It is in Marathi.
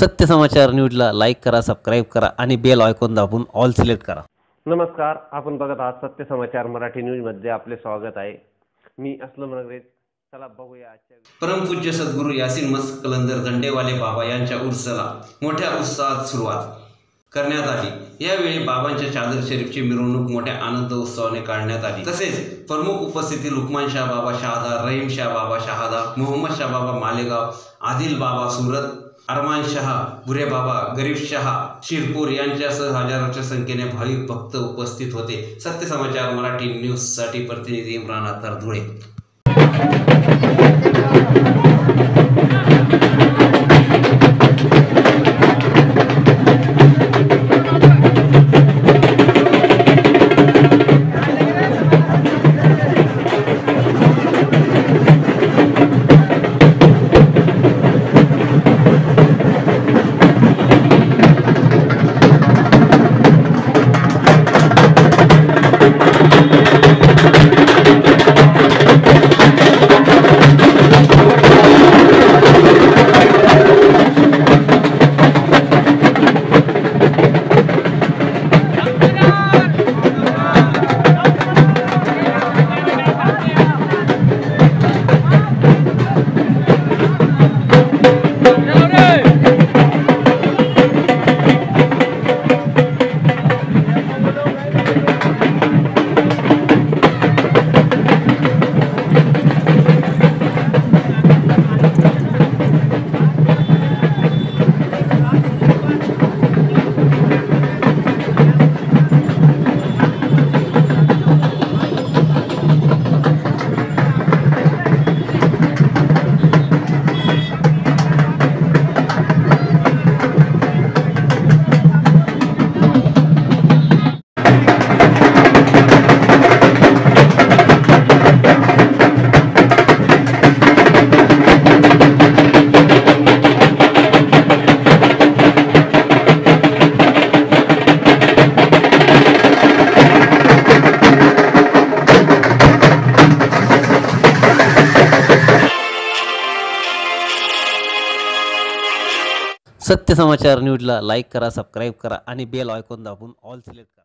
सत्य समाचार न्यूजला लाईक करा, सबस्क्राईब करा आणि बेल आयकॉन दाबून ऑल सिलेक्ट करा। नमस्कार, आपण बघत आहात सत्य समाचार मराठी न्यूजमध्ये आपले स्वागत आहे। मी असलम रंगरेज। चला बघूया आजच्या परमपूज्य सद्गुरू यासीन मस्त कलंदर दंडेवाले बाबा यांच्या उर्साला मोठ्या उत्साहात सुरुवात करण्यात आली। यावेळी बाबांच्या चादर शरीफची मिरवणूक मोठ्या आनंद उत्सवाने काढण्यात आली। तसेच प्रमुख उपस्थिती लुकमान शाह बाबा शहादा, रहीम शाह बाबा शहादा, मोहम्मद शाह बाबा मालेगाव, आदिल बाबा सूरत, अरमान शाह, बुरे बाबा, गरीब शाह शिरपूर यांच्यासह हजारोच्या संख्येने भाविक भक्त उपस्थित होते। सत्य समाचार मराठी न्यूज साठी प्रतिनिधी इम्रान अत्तर, धुळे। सत्य समाचार न्यूजला लाईक करा, सबस्क्राईब करा आणि बेल आयकॉन दाबून ऑल सिलेक्ट करा।